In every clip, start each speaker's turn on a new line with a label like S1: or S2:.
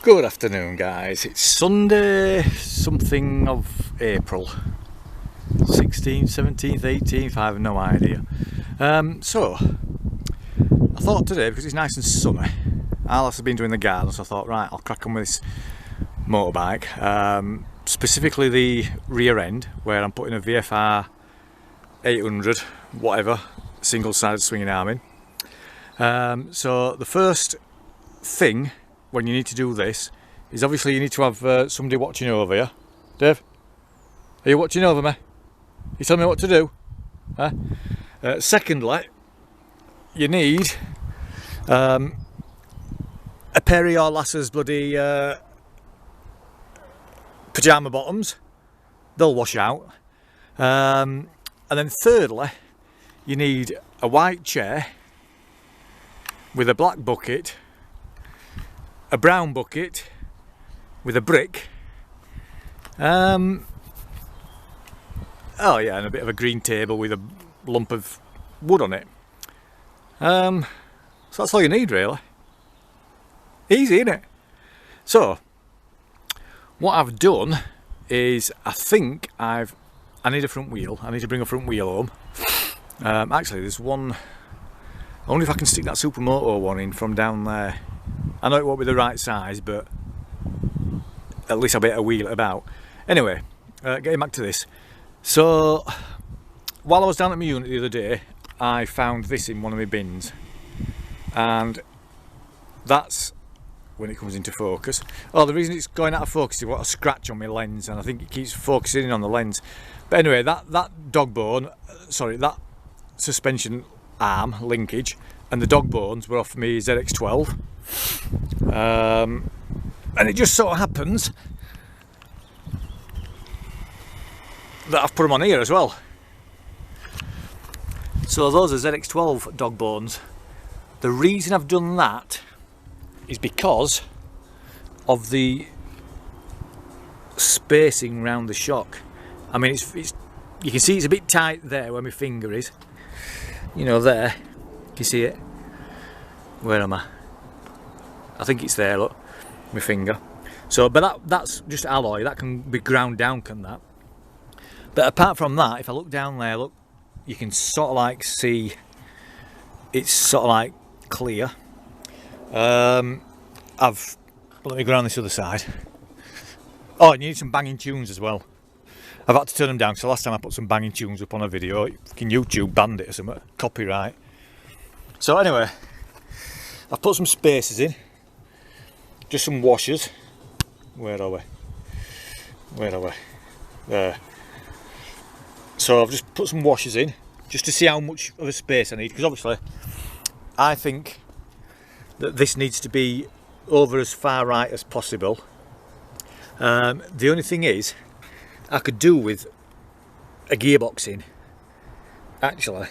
S1: Good afternoon, guys. It's Sunday, something of April 16th, 17th, 18th, I have no idea. So I thought today, because it's nice and sunny, Alice has been doing the garden, so I thought, right, I'll crack on with this motorbike, specifically the rear end, where I'm putting a Vfr800 whatever single-sided swinging arm in. So the first thing when you need to do this is obviously you need to have somebody watching over you. Dave, are you watching over me? You telling me what to do? Huh? Secondly, you need a pair of your lasses bloody pyjama bottoms. They'll wash out. And then thirdly, you need a white chair with a black bucket, a brown bucket with a brick, oh yeah, and a bit of a green table with a lump of wood on it. So that's all you need, really. Easy, isn't it? So what I've done is I need a front wheel. I need to bring a front wheel home. Actually, there's one. I wonder if I can stick that Supermoto one in from down there. I know it won't be the right size, but at least I'll be able to wheel it about. Anyway, getting back to this. So, while I was down at my unit the other day, I found this in one of my bins. And that's when it comes into focus. Oh, the reason it's going out of focus is I've got a scratch on my lens, and I think it keeps focusing in on the lens. But anyway, that dog bone, sorry, that suspension arm linkage and the dog bones were off me ZX12. And it just so happens that I've put them on here as well. So those are ZX12 dog bones. The reason I've done that is because of the spacing around the shock. I mean, it's you can see it's a bit tight there where my finger is. You know, there. You see it? Where am I? I think it's there, look, my finger. So, but that's just alloy, that can be ground down, can that? But apart from that, if I look down there, look, you can sort of like see it's sort of like clear. Let me go around this other side. Oh, and you need some banging tunes as well. I've had to turn them down because the last time I put some banging tunes up on a video, fucking YouTube banned it or something, copyright. So anyway, I've put some spacers in, just some washers. Where are we? There. So I've just put some washers in, just to see how much of a space I need, because obviously I think that this needs to be over as far right as possible. The only thing is, I could do with a gearbox in, actually.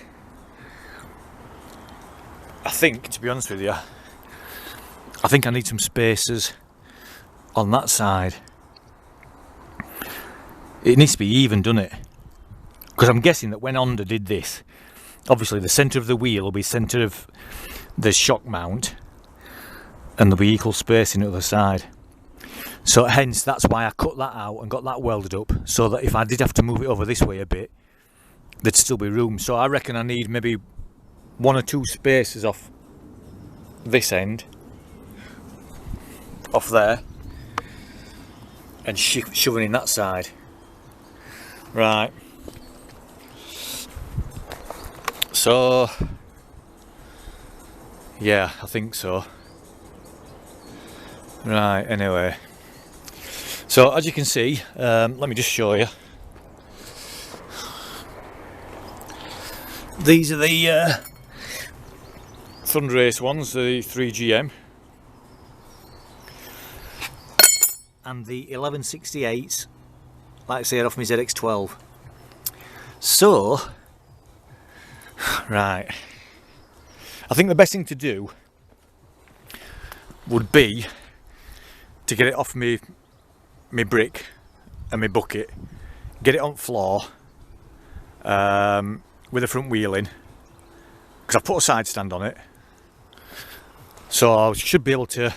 S1: I think, to be honest with you, I think I need some spacers on that side. It needs to be even, doesn't it? Because I'm guessing that when Honda did this, obviously the centre of the wheel will be centre of the shock mount, and there'll be equal spacing on the other side. So hence, that's why I cut that out and got that welded up, so that if I did have to move it over this way a bit, there'd still be room. So I reckon I need maybe 1 or 2 spacers off this end, off there, and shoving in that side. Right. So, yeah, I think so. Right, anyway. So, as you can see, let me just show you. These are the Thunderace ones, the 3GM. And the 1168s, like I said, off my ZX12. So, right, I think the best thing to do would be to get it off my brick and my bucket, get it on floor with the front wheel in, because I've put a side stand on it, so I should be able to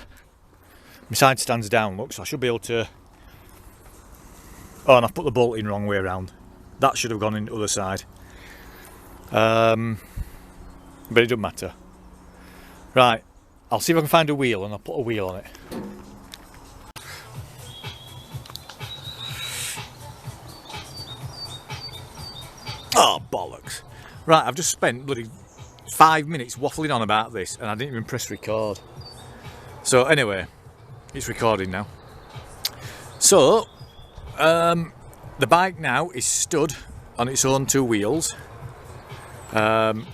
S1: my side stands down, look, so I should be able to... Oh, and I've put the bolt in wrong way around. That should have gone in the other side. But it doesn't matter. Right, I'll see if I can find a wheel and I'll put a wheel on it. Oh, bollocks. Right, I've just spent bloody 5 minutes waffling on about this and I didn't even press record. So anyway, it's recording now. So, the bike now is stood on its own 2 wheels. Let me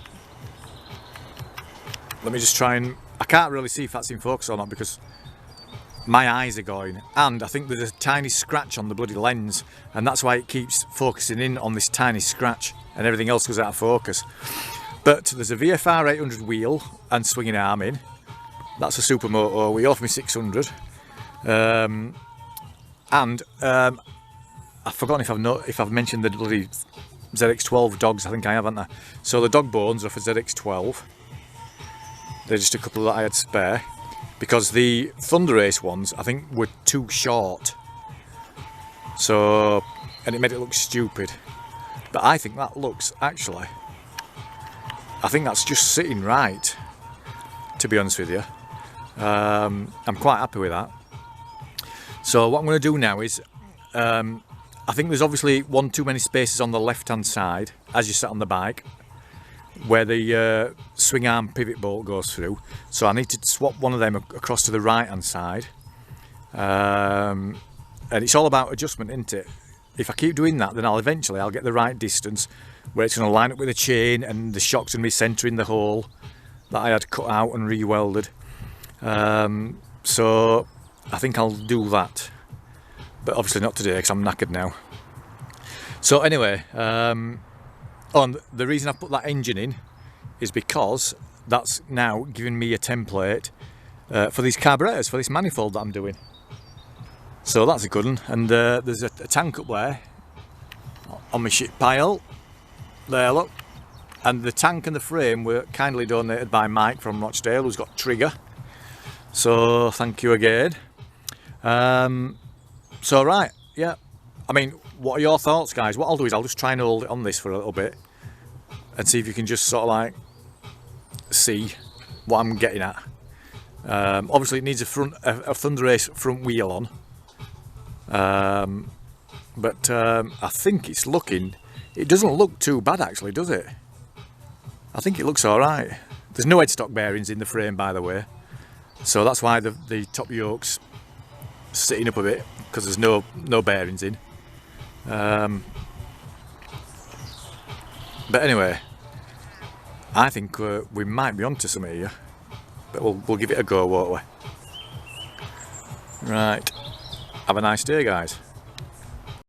S1: just try and... I can't really see if that's in focus or not because my eyes are going, and I think there's a tiny scratch on the bloody lens, and that's why it keeps focusing in on this tiny scratch and everything else goes out of focus. But there's a Vfr800 wheel and swinging arm in. That's a Supermoto wheel for my 600. I've forgotten if I've mentioned the bloody ZX12 dogs. I think I have, haven't I? So the dog bones are for ZX12. They're just a couple that I had spare because the Thunderace ones I think were too short. So, and it made it look stupid. But I think that looks actually, I think that's just sitting right, to be honest with you. I'm quite happy with that. So what I'm going to do now is, I think there's obviously one too many spaces on the left hand side as you sit on the bike where the swing arm pivot bolt goes through, so I need to swap one of them across to the right hand side, and it's all about adjustment, isn't it? If I keep doing that, then I'll get the right distance where it's going to line up with the chain and the shock's going to be centering the hole that I had cut out and re-welded. So I think I'll do that, but obviously not today because I'm knackered now. So anyway, the reason I put that engine in is because that's now giving me a template for these carburetors, for this manifold that I'm doing. So that's a good one. And there's a tank up there on my shit pile. There, look. And the tank and the frame were kindly donated by Mike from Rochdale, who's got Trigger. So thank you again. So right, yeah. I mean, what are your thoughts, guys? What I'll do is I'll just try and hold it on this for a little bit and see if you can just sort of like see what I'm getting at. Obviously it needs a Thunderace front wheel on, but I think it's looking, it doesn't look too bad actually, does it? I think it looks alright. There's no headstock bearings in the frame, by the way, so that's why the top yoke's sitting up a bit, because there's no bearings in. But anyway, I think we might be onto something here, but we'll give it a go, won't we? Right, have a nice day, guys.